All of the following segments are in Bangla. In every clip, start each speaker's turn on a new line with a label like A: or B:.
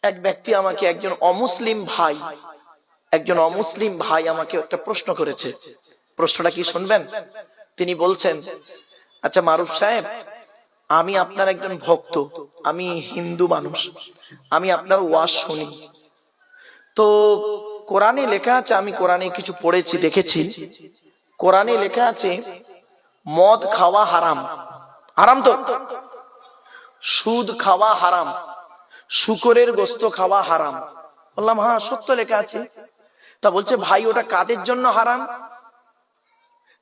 A: এক ব্যক্তি আমাকে, একজন অমুসলিম ভাই আমাকে একটা প্রশ্ন করেছে। প্রশ্নটা কি শুনবেন? তিনি বলছেন, আচ্ছা মারুফ সাহেব, আমি আপনার একজন ভক্ত, আমি হিন্দু মানুষ, আমি আপনার ওয়াজ শুনি। তো কোরআনে লেখা আছে, আমি কোরআনে কিছু পড়েছি, দেখেছি, কোরআনে লেখা আছে মদ খাওয়া হারাম। হারাম তো? সুদ খাওয়া হারাম, শুকরের গোশত খাওয়া হারাম। বললাম হ্যাঁ সত্য লেখা আছে। তা বলছে ভাই ওটা কাদের জন্য হারাম?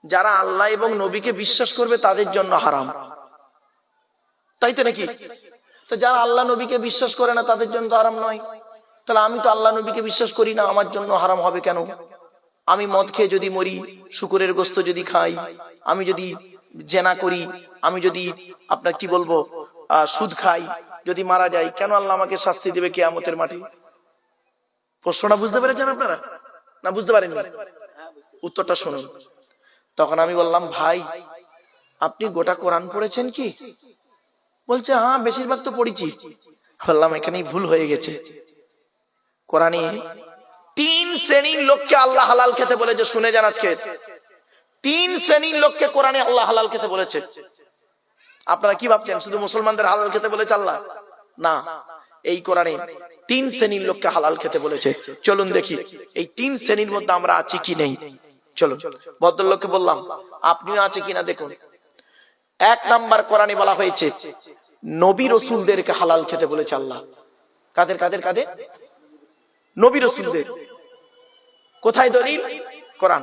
A: যারা আল্লাহ এবং নবীকে বিশ্বাস করবে তাদের জন্য হারাম, তাই তো নাকি? তো যারা আল্লাহ নবীকে বিশ্বাস করে না তাদের জন্য তো হারাম নয়। তাহলে আমি তো আল্লাহ নবীকে বিশ্বাস করি না, আমার জন্য হারাম হবে কেন? আমি মদ খেয়ে যদি মরি, শুকরের গোশত যদি খাই, আমি যদি জেনা করি, আমি যদি আপনার কি বলবো সুদ খাই, যদি মারা যাই, কেন আল্লাহ আমাকে শাস্তি দেবে কিয়ামতের মাঠে? প্রশ্নটা বুঝতে পেরেছেন আপনারা না বুঝতে পারেননি? উত্তরটা শুনুন। তখন আমি বললাম ভাই আপনি গোটা কোরআন পড়েছেন কি? বলছে হ্যাঁ বেশিরভাগ তো পড়েছি। বললাম এখানেই ভুল হয়ে গেছে। কোরআনে 3 শ্রেণীর লোককে আল্লাহ হালাল খেতে বলেছে, শুনে যান আজকে। 3 শ্রেণীর লোককে কোরআনে আল্লাহ হালাল খেতে বলেছে। আপনারা কি ভাবছেন শুধু মুসলমানদের হালাল খেতে বলেছে আল্লাহ? না, এই কোরআনে 3 শ্রেণীর লোককে হালাল খেতে বলেছে। চলুন দেখি এই 3 শ্রেণীর মধ্যে আমরা আছি কি নেই। চলুন, ভদ্রলোককে বললাম আপনিও আছে কিনা দেখুন। 1 নাম্বার কোরআনে বলা হয়েছে নবী রাসূলদেরকে হালাল খেতে বলেছে আল্লাহ। কাদের কাদের কাদের? নবী রাসূলদের। কোথায় দলিল? কোরআন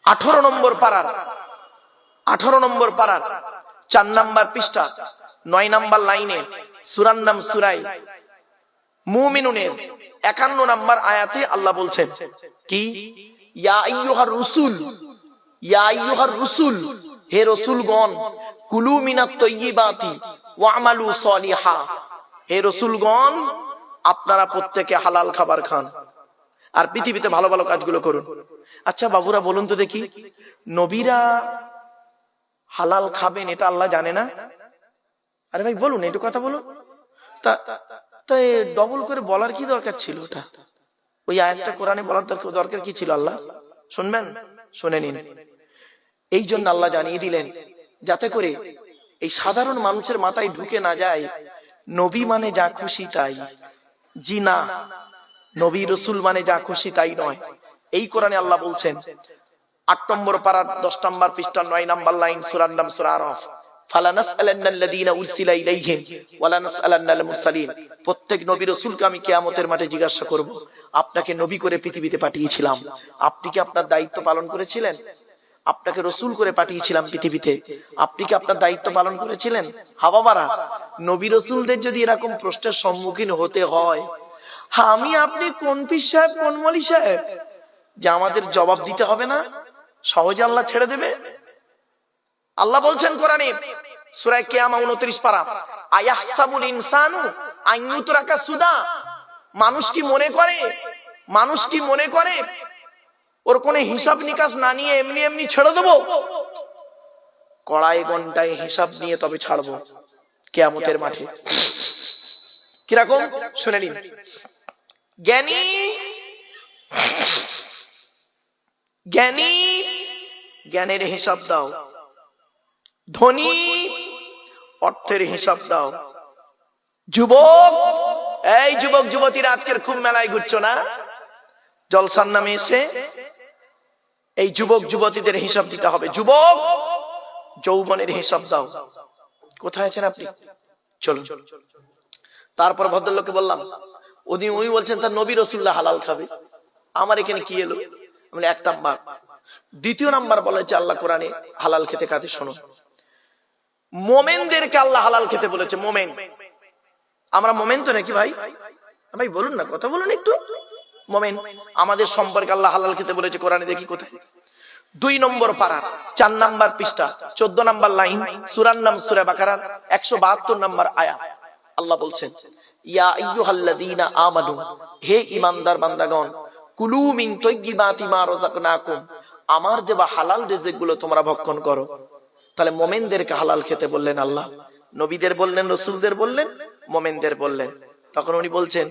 A: 18 নম্বর পারার 4 নাম্বার পৃষ্ঠা 9 নাম্বার লাইনে সূরার নাম সূরা মুমিনুনের 51 নাম্বার আয়াতে আল্লাহ বলছেন কি, ইয়া আইয়ুহার রুসুল, হে রাসূলগণ, কুলু মিনাত তাইয়্যিবাতি ওয়া'মালু সলিহা, হে রাসূলগণ আপনারা প্রত্যেকে হালাল খাবার খান আর পৃথিবীতে ভালো ভালো কাজগুলো করুন। আচ্ছা বাবুরা বলুন তো দেখি, নবীরা হালাল খাবেন এটা আল্লাহ জানে না? আরে ভাই বলুন, একটু কথা বলুন। তা ডবল করে বলার কি দরকার ছিল? ওটা ওই আয়াতটা কোরআনে বলার দরকার কি ছিল? আল্লাহ শুনবেন, শুনে নিন। এই জন্য আল্লাহ জানিয়ে দিলেন যাতে করে এই সাধারণ মানুষের মাথায় ঢুকে না যায় নবী মানে যা খুশি তাই। জি না, নবী রাসূল মানে যা খুশি তাই নয়। এই কোরআনে আল্লাহ বলছেন 8 নম্বর পারা 10 নম্বর পৃষ্ঠা 9 নম্বর লাইন সূরার নাম সূরা আরাফ, ফালানাসআলান্নাল্লাযীনা উরসিলা ইলাইহিম ওয়ালানাসআলান্নাল মুরসালিন। প্রত্যেক নবী রাসূলকে আমি কিয়ামতের মাঠে জিজ্ঞাসা করব, আপনাকে নবী করে পৃথিবীতে পাঠিয়েছিলাম, আপনি কি আপনার দায়িত্ব পালন করেছিলেন? আপনাকে রাসূল করে পাঠিয়েছিলাম পৃথিবীতে, আপনি কি আপনার দায়িত্ব পালন করেছিলেন? হাবাবারা, নবী রাসূলদের যদি এরকম প্রশ্নের সম্মুখীন হতে হয়, আমি আপনি কোন পীর সাহেব কোন মলি সাহেব যে আমাদের জবাব দিতে হবে না? সহজে আল্লাহ ছেড়ে দেবে? আল্লাহ বলছেন কোরআনে সূরা কিয়ামা 29 পারা, আয়াহসাবুল ইনসানু আন ইউতরাকা সুদা, মানুষ কি মনে করে ওর কোনো হিসাব নিকাশ না নিয়ে এমনি এমনি ছেড়ে দেবো? কড়াই ঘন্টায় হিসাব নিয়ে তবে ছাড়বো কিয়ামতের মাঠে। কিরকম শুনে নিন। জ্ঞানী জ্ঞানের হিসাব দাও, ধনী অর্থের হিসাব দাও, যুবক এই যুবক যুবতীরা আজকের খুব মেলায় ঘুরছো না জলসার নামে এসে, এই যুবক যুবতীদের হিসাব দিতে হবে। যুবক যৌবনের হিসাব দাও। কোথায় আছেন আপনি? চলুন। তারপর ভদ্রলোককে বললাম, উনি বলছেন তার নবী রাসূলুল্লাহ হালাল খাবে, আমার এখানে কি এলো? মানে 1 নাম্বার। 2 নাম্বার বলেছে আল্লাহ কোরআনে হালাল খেতে কাদের, শোনো, মোমেনদেরকে আল্লাহ হালাল খেতে বলেছে। মোমেন, আমরা মোমেন তো নাকি ভাই? ভাই বলুন না, কথা বলুন একটু। মোমেন আমাদের সম্পর্কে আল্লাহ হালাল খেতে বলেছে কোরআনে, দেখি কোথায়। 2 নম্বর পারা 4 নাম্বার পৃষ্ঠা 14 নাম্বার লাইন সূরার নাম সূরা বাকারার 172 নাম্বার আয়াত আল্লাহ বলছেন, ইয়া আইয়ুহাল্লাযীনা আমানু, হে ঈমানদার বান্দাগণ, কুলু মিন তাইয়্যিবাতি মা রাযাকনাকুম, আমার দেওয়া হালাল রিজিকগুলো তোমরা ভক্ষণ করো। তাহলে মোমেনদেরকে হালাল খেতে বললেন আল্লাহ, নবীদের বললেন, রাসূলদের বললেন, মোমেনদের বললেন। তখন উনি বলছেন,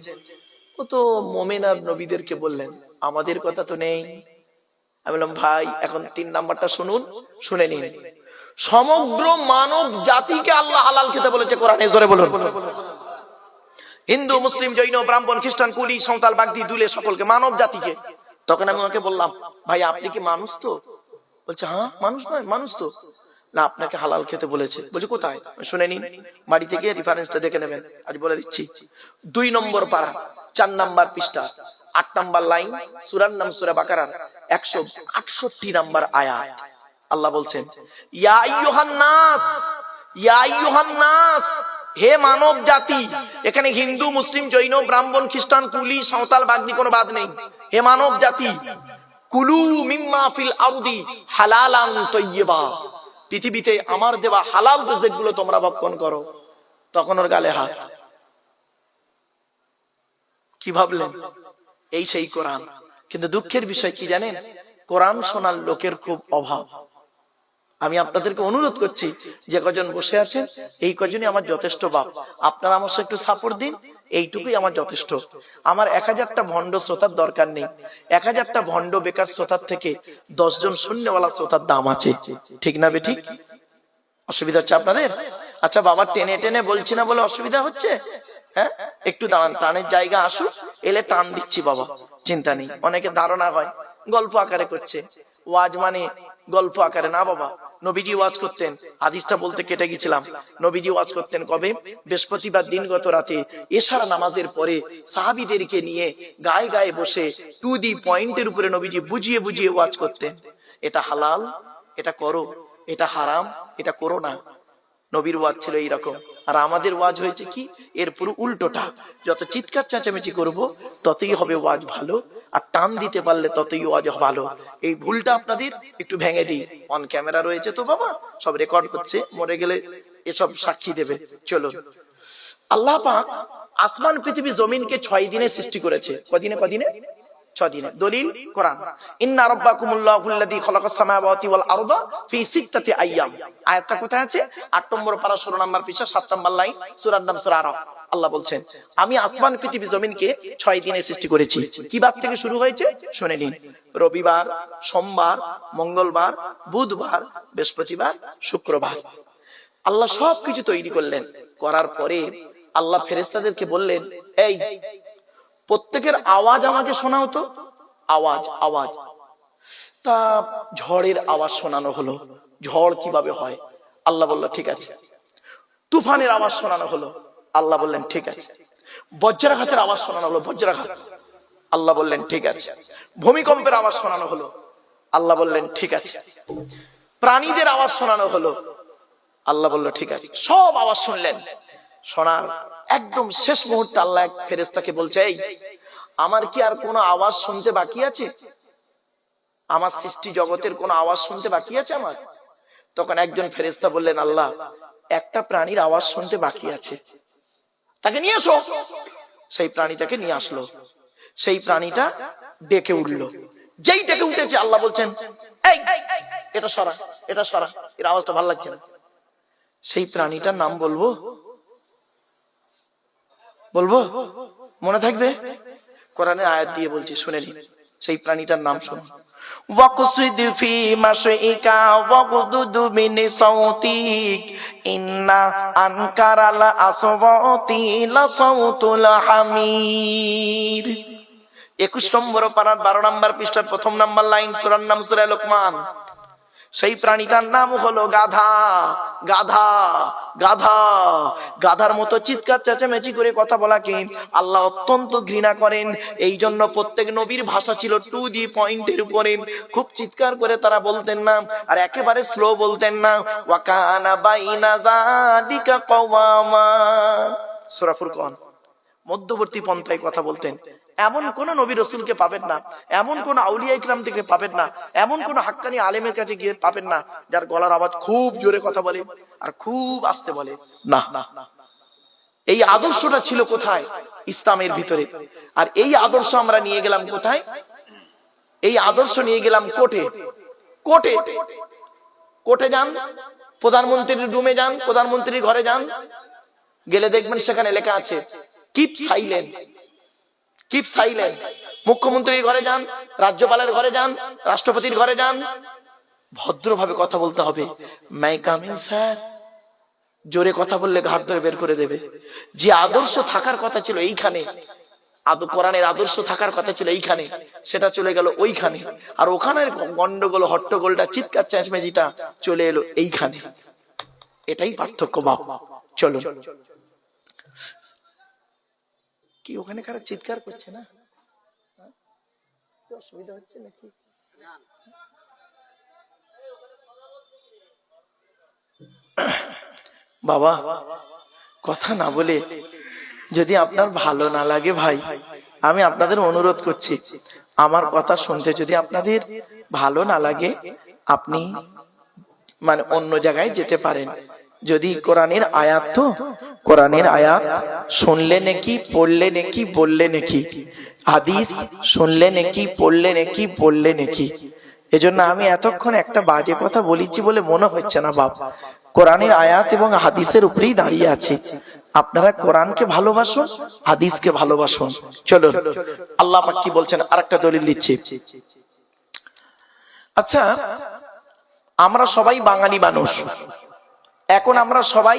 A: ও তো মোমেন আর নবীদেরকে বললেন, আমাদের কথা তো নেই। আমি বললাম, ভাই এখন 3 নাম্বারটা শুনুন, শুনে নিন। সমগ্র মানব জাতিকে আল্লাহ হালাল খেতে বলেছে কোরআনে, জোরে বলুন। হিন্দু, মুসলিম, জৈন, ব্রাহ্মণ, খ্রিস্টান, কুলি, সাঁওতাল, বাগদি, দুলে, সকলকে, মানব জাতিকে। তখন আমি ওকে বললাম, ভাই আপনি কি মানুষ তো? বলছে, হ্যাঁ মানুষ নয়, মানুষ তো। না, আপনাকে হালাল খেতে বলেছে। বলছে কোথায়? শুনে নিন, বাড়ি থেকে রেফারেন্সটা দেখে নেবেন, আজ বলে দিচ্ছি। 2 নম্বর পারা, 4 নাম্বার পৃষ্ঠা, 8 নাম্বার লাইন, সূরার নাম সূরা বাকারার 168 নাম্বার আয়াত। আল্লাহ বলছেন, ইয়া আইয়ুহান নাস, ইয়া আইয়ুহান নাস, হে মানব জাতি। এখানে হিন্দু, মুসলিম, জৈন, ব্রাহ্মণ, খ্রিস্টান, কুলি, সাঁওতাল, বাগদি কোনো বাদ নেই। হে মানব জাতি, কুলু মিম্মা ফিল আরদি হালালান তাইয়্যিবা, পৃথিবীতে আমার দেওয়া হালাল রিজিকগুলো তোমরা ভক্ষণ করো। তখন ওর গালে হাত। কি ভাবলেন? এই সেই কোরআন। কিন্তু দুঃখের বিষয় কি জানেন? কোরআন শোনার লোকের খুব অভাব। আমি আপনাদেরকে অনুরোধ করছি, যে কজন বসে আছেন এই কজনই আমার যথেষ্ট বাপ। আপনারা আমার সাথে একটু সাপোর্ট দিন, এইটুকুই আমার যথেষ্ট। আমার 1000টা ভণ্ড শ্রোতার দরকার নেই। 1000টা ভণ্ড বেকার শ্রোতার থেকে 10 জন শূন্যওয়ালা শ্রোতার দাম আছে। ঠিক না বেঠিক? অসুবিধা হচ্ছে আপনাদের? আচ্ছা বাবা, টেনে টেনে বলছি না বলে অসুবিধা হচ্ছে? হ্যাঁ, একটু দাঁড়ান, টানের জায়গা আসুক, এলে টান দিচ্ছি বাবা, চিন্তা নেই। অনেকে ধারণা হয় গল্প আকারে করছে, ওয়াজ মানে গল্প আকারে। না বাবা, নবীজি ওয়াজ করতেন, হাদিসটা বলতে কেটে গেছিলাম। নবীজি ওয়াজ করতেন কবে? বৃহস্পতিবার দিনগত রাতে এশার নামাজের পরে সাহাবীদেরকে নিয়ে গায়ে গায়ে বসে টু দি পয়েন্টের উপরে নবীজি বুঝিয়ে বুঝিয়ে ওয়াজ করতেন। এটা হালাল, এটা করো, এটা হারাম, এটা করো না। নবীর ওয়াজ ছিল এইরকম। আর আমাদের ওয়াজ হয়েছে কি? এর পুরো উল্টোটা। যত চিৎকার চেঁচামেচি করব ততই হবে ওয়াজ ভালো, আর টান দিতে পারলে ততই ওয়াজ ভালো। এই ভুলটা আপনাদের একটু ভেঙে দিই। অন ক্যামেরা রয়েছে তো বাবা, সব রেকর্ড হচ্ছে, মরে গেলে এসব সাক্ষী দেবে। চলুন, আল্লাহ পাক আসমান, পৃথিবী, জমিনকে 6 দিনে সৃষ্টি করেছে। কদিনে? 6 দিনে। দলিল কোরআন। ইন্না রাব্বাকুমুল্লাহুল্লাযী খালাকাস সামাওয়াতি ওয়াল আরদা ফি সিত্তাতি আইয়াম। আয়াতটা কোথায় আছে? 8 নম্বর পারা, 16 নম্বর পৃষ্ঠা, 7 নম্বর লাইন, সূরার নাম সূরা আরাফ। আল্লাহ বলছেন, আমি আসমান, পৃথিবী, জমিনকে 6 দিনে সৃষ্টি করেছি। কি বার থেকে শুরু হয়েছে শুনে নিন। রবিবার, সোমবার, মঙ্গলবার, বুধবার, বৃহস্পতিবার, শুক্রবার। আল্লাহ সবকিছু তৈরি করলেন। করার পরে আল্লাহ ফেরেশতাদেরকে বললেন, এই প্রত্যেকের আওয়াজ আমাকে শোনাও তো। আওয়াজ আওয়াজ। তা ঝড়ের আওয়াজ শোনানো হলো। ঝড় কিভাবে হয়? আল্লাহ বলল ঠিক আছে। তুফানের আওয়াজ শোনানো হলো। আল্লাহ বললেন ঠিক আছে। বজ্রাঘাতের আওয়াজ শোনানো হলো। বজ্রাঘাত। আল্লাহ বললেন ঠিক আছে। ভূমিকম্পের আওয়াজ শোনানো হলো। আল্লাহ বললেন ঠিক আছে। প্রাণীদের আওয়াজ শোনানো হলো। আল্লাহ বলল ঠিক আছে। সব আওয়াজ শুনলেন। শোনার একদম শেষ মুহূর্তে আল্লাহ এক ফেরেশতাকে বলছে, এই আমার কি আর কোনো আওয়াজ শুনতে বাকি আছে? আমার সৃষ্টি জগতের কোনো আওয়াজ শুনতে বাকি আছে আমার? তখন একজন ফেরেশতা বললেন, আল্লাহ, একটা প্রাণীর আওয়াজ শুনতে বাকি আছে, তাকে নিয়ে আসো। সেই প্রাণীটাকে নিয়ে আসলো। সেই প্রাণীটা ডেকে উঠলো। যেই ডেকে উঠেছে আল্লাহ বলছেন, এই এটা সরা, এটা সরা, এর আওয়াজটা ভালো লাগছে না। সেই প্রাণীটার নাম বলবো? বলবো? মনে থাকবে? কোরআনের আয়াত দিয়ে বলছি, শুনে নিন। সেই প্রাণীটার নাম শুনুন। ওয়াকসিদ ফি মাশইকা ওয়াগদুদ মিন সাউতিক ইন্না আনকারাল আসওয়াতি লা সাউতুল হামির। 21 নম্বর পারার 12 নম্বর পৃষ্ঠার 1 নম্বর লাইন, সূরার নাম সূরা লোকমান। সেই প্রাণীটার নাম হলো গাধা। গাধা, গাধা। গাধার মতো চিৎকার চেঁচামেচি করে কথা বলাকে আল্লাহ অত্যন্ত ঘৃণা করেন। এই জন্য প্রত্যেক নবীর ভাষা ছিল টু দি পয়েন্টের উপরে। খুব চিৎকার করে তারা বলতেন না, আর একেবারে স্লো বলতেন না। ওয়াকানা বাইনা যালিকা কওয়ামা। সূরা ফুরকান। মধ্যবর্তী পন্থায় কথা বলতেন। এমন কোন নবী রাসূলকে পাবেন না, এমন কোন আউলিয়া ইকরাম থেকে পাবেন না, এমন কোন হাক্কানি আলেমের কাছে গিয়ে পাবেন না যার গলার আওয়াজ খুব জোরে কথা বলে আর খুব আস্তে বলে। না, এই আদর্শটা ছিল কোথায়? ইসলামের ভিতরে। আর এই আদর্শ আমরা নিয়ে গেলাম কোথায়? এই আদর্শ নিয়ে গেলাম কোর্টে। কোর্টে, কোর্টে যান, প্রধানমন্ত্রীর রুমে যান, প্রধানমন্ত্রীর ঘরে যান, গেলে দেখবেন সেখানে লেখা আছে কিপ সাইলেন্ট, কিপ সাইলেন্ট। মুখ্যমন্ত্রীর ঘরে যান, রাজ্যপালের ঘরে যান, রাষ্ট্রপতির ঘরে যান, ভদ্রভাবে কথা বলতে হবে। মাই কামিং স্যার, জোরে কথা বললে ঘাট ধরে বের করে দেবে। যে আদর্শ থাকার কথা ছিল এইখানে, কোরআনের আদর্শ থাকার কথা ছিল এইখানে, সেটা চলে গেল ওইখানে। আর ওখানের গন্ডগোল হট্টগোলটা, চিৎকার চেঁচমেচিটা চলে এলো এইখানে। এটাই পার্থক্য বাপ। চলো, কি ওখানে কারা চিৎকার করছে না? অসুবিধা হচ্ছে নাকি? বাবা কথা না বলে, যদি আপনার ভালো না লাগে ভাই, আমি আপনাদের অনুরোধ করছি, আমার কথা শুনতে যদি আপনাদের ভালো না লাগে, আপনি মানে অন্য জায়গায় যেতে পারেন। যদি কোরআনের আয়াত, তো কোরআনের আয়াত শুনলে নাকি, পড়লে নাকি, বললে নাকি, হাদিস শুনলে নাকি, পড়লে নাকি, বললে নাকি। এজন্য আমি এতক্ষণ একটা বাজে কথা বলেছি বলে মনে হচ্ছে না বাপ। কোরআনের আয়াত এবং হাদিসের উপরেই দাঁড়িয়ে আছে। আপনারা কোরআনকে ভালোবাসুন, হাদিসকে ভালোবাসুন। চলো, আল্লাহ পাক কি বলছেন, আরেকটা দলিল দিচ্ছি। আচ্ছা, আমরা সবাই বাঙালি মানুষ। এখন আমরা সবাই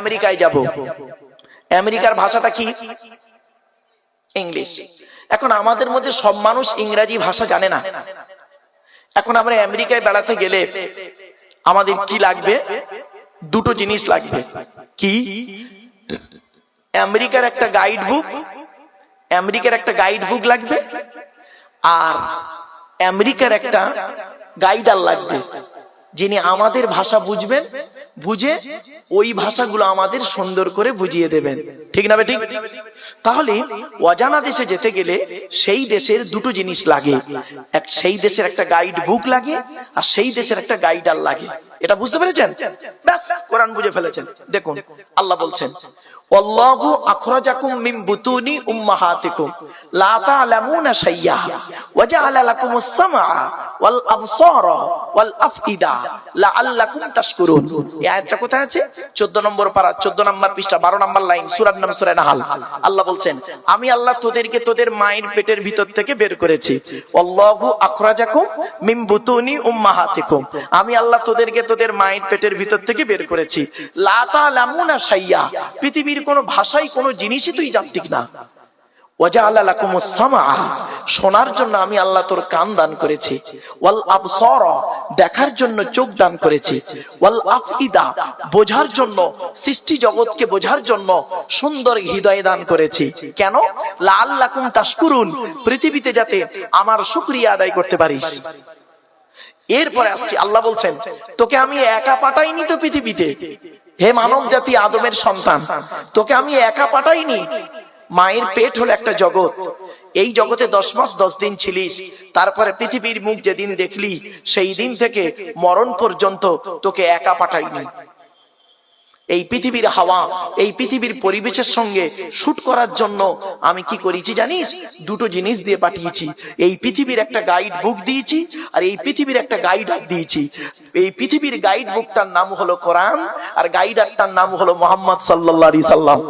A: আমেরিকায় যাব। আমেরিকার ভাষাটা কি? ইংলিশ। এখন আমাদের মধ্যে সব মানুষ ইংরেজি ভাষা জানে না। এখন আমরা আমেরিকায় বেড়াতে গেলে আমাদের কি লাগবে? দুটো জিনিস লাগবে। কি? আমেরিকার একটা গাইড বুক, আমেরিকার একটা গাইড বুক লাগবে, আর আমেরিকার একটা গাইডার লাগবে, যিনি আমাদের ভাষা বুঝবেন, বুঝে ওই ভাষাগুলো আমাদের সুন্দর করে বুঝিয়ে দেবেন। ঠিক না বেঠিক? তাহলে অজানা দেশে যেতে গেলে সেই দেশের দুটো জিনিস লাগে। সেই দেশের একটা গাইড বুক লাগে, আর সেই দেশের একটা গাইডার লাগে। এটা বুঝতে পেরেছেন? ব্যাস, কোরআন বুঝে ফেলেছেন। দেখুন আল্লাহ বলছেন, আল্লাহু আখরাজাকুম মিন বুতুনি উম্মাহাতিকুম লা তা'লামুনা শাইয়্যা ওয়া জাআলা লাকুমুস সামআ ওয়াল আবসারা ওয়াল আফইদা লাআল্লাকুম তাশকুরুন। এই আয়াতটা কোথায় আছে? 14 নম্বর পারা, 14 নম্বর পৃষ্ঠা, 12 নম্বর লাইন, সূরার নাম সূরা নাহাল। আল্লাহ বলছেন, আমি আল্লাহ তোদেরকে তোদের মায়ের পেটের ভিতর থেকে বের করেছি। আল্লাহু আখরাজাকুম মিন বুতুনি উম্মাহাতিকুম, আমি আল্লাহ তোদেরকে তোদের মায়ের পেটের ভিতর থেকে বের করেছি। লা তা'লামুনা শাইয়্যা, পৃথিবীর কোন ভাষায় কোন জিনিসই তুই জানতিক না। ওয়াজআলা লাকুমুস সামআ, শোনার জন্য আমি আল্লাহ তোর কান দান করেছি। ওয়াল আবসারা, দেখার জন্য চোখ দান করেছি। ওয়াল আফইদা, বোঝার জন্য, সৃষ্টি জগৎকে বোঝার জন্য সুন্দর হৃদয় দান করেছি। কেন? লাআল্লাকুম তাশকুরুন, পৃথিবীতে যাতে আমার শুকরিয়া আদায় করতে পারিস। এরপরে আসছি, আল্লাহ বলছেন, তোকে আমি একা পাঠাইনি তো পৃথিবীতে, হে মানব জাতি, আদমের সন্তান, তোকে আমি একা পাঠাইনি। মায়ের পেট হলো একটা জগৎ, এই জগতে 10 মাস 10 দিন ছিলিস, তারপরে পৃথিবীর মুখ যেদিন দেখলি সেই দিন থেকে মরণ পর্যন্ত তোকে একা পাঠাইনি। এই পৃথিবীর হাওয়া, এই পৃথিবীর পরিবেশের সঙ্গে শুট করার জন্য আমি কি করেছি জানিস? দুটো জিনিস দিয়ে পাঠিয়েছি। এই পৃথিবীর একটা গাইড বুক দিয়েছি, আর এই পৃথিবীর একটা গাইডার দিয়েছি। এই পৃথিবীর গাইড বুকটার নাম হলো কোরআন, আর গাইডারটার নাম হলো মুহাম্মদ সাল্লাল্লাহু আলাইহি সাল্লাম।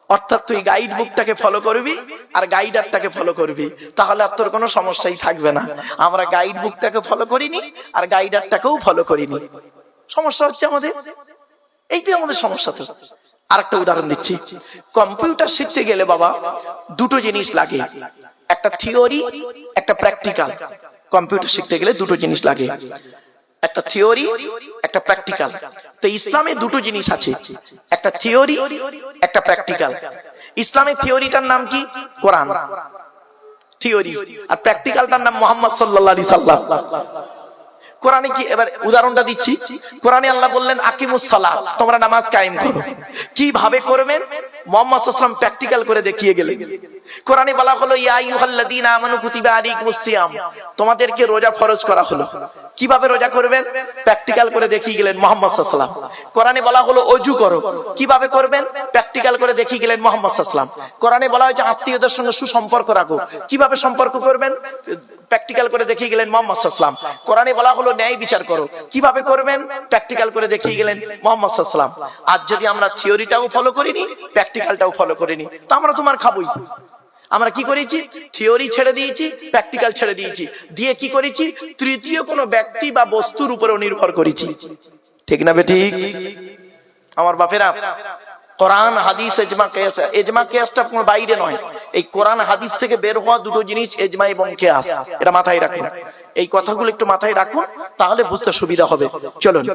A: অর্থাৎ তুই গাইড বুকটাকে ফলো করবি আর গাইডারটাকে ফলো করবি, তাহলে আর তোর কোনো সমস্যাই থাকবে না। আমরা গাইড বুকটাকে ফলো করিনি আর গাইডারটাকেও ফলো করিনি। সমস্যা হচ্ছে আমাদের, এইটাই আমাদের সমস্যা। তো আরেকটা উদাহরণ দিচ্ছি। কম্পিউটার শিখতে গেলে বাবা দুটো জিনিস লাগে, একটা থিওরি, একটা প্র্যাকটিক্যাল। কম্পিউটার শিখতে গেলে দুটো জিনিস লাগে, একটা থিওরি, একটা প্র্যাকটিক্যাল। তো ইসলামে দুটো জিনিস আছে, একটা থিওরি, একটা প্র্যাকটিক্যাল। ইসলামের থিওরিটার নাম কি? কোরআন থিওরি, আর প্র্যাকটিক্যালটার নাম মুহাম্মদ সাল্লাল্লাহু আলাইহি সাল্লাম। কোরআনে কি, এবার উদাহরণটা দিচ্ছি। কোরআনে আল্লাহ বললেন আকিমুস সালাত, তোমরা নামাজ কায়েম করো। কিভাবে করবেন? মুহাম্মদ সাল্লাল্লাহু আলাইহি ওয়াসাল্লাম প্র্যাকটিক্যাল করে দেখিয়ে গেলেন। কোরআনে বলা হলো ইয়া আইয়ুহাল্লাযীনা আমানু কুতিবা আলাইকুমুস সিয়াম, তোমাদেরকে রোজা ফরজ করা হলো। কিভাবে রোজা করবেন প্র্যাকটিক্যাল করে দেখিয়ে গেলেন মুহাম্মদ সাল্লাল্লাহু আলাইহি ওয়াসাল্লাম। কোরআনে বলা হলো ওযু করো, কিভাবে করবেন প্র্যাকটিক্যাল করে দেখিয়ে গেলেন মুহাম্মদ সাল্লাল্লাহু আলাইহি ওয়াসাল্লাম। কোরআনে বলা হয়েছে আত্মীয়দের সঙ্গে সুসম্পর্ক রাখো, কিভাবে সম্পর্ক করবেন প্র্যাকটিক্যাল করে দেখিয়ে গেলেন মুহাম্মদ সাল্লাল্লাহু আলাইহি ওয়াসাল্লাম। কোরআনে বলা হলো ন্যায় বিচার করো, কিভাবে করবেন প্র্যাকটিক্যাল করে দেখিয়ে গেলেন মুহাম্মদ সাল্লাল্লাহু আলাইহি ওয়াসাল্লাম। আজ যদি আমরা থিওরিটাও ফলো করিনি, প্র্যাকটিক্যালটাও ফলো করিনি, তো আমরা তোমার খাবোই। আমরা কি করেছি, থিওরি ছেড়ে দিয়েছি, প্র্যাকটিক্যাল ছেড়ে দিয়েছি, দিয়ে কি করেছি তৃতীয় কোনো ব্যক্তি বা বস্তুর উপরেও নির্ভর করেছি। ঠিক না বেঠিক আমার বাপেরা? কোরআন হাদিস ইজমা কিয়াস, ইজমা কিয়াসটা কোনো বাইরে নয়, এই কোরআন হাদিস থেকে বের হওয়া দুটো জিনিস ইজমা এবং কিয়াস, এটা মাথায় রাখুন। এই কথাগুলো একটু মাথায় রাখুন, তাহলে বুঝতে সুবিধা হবে। চলুন।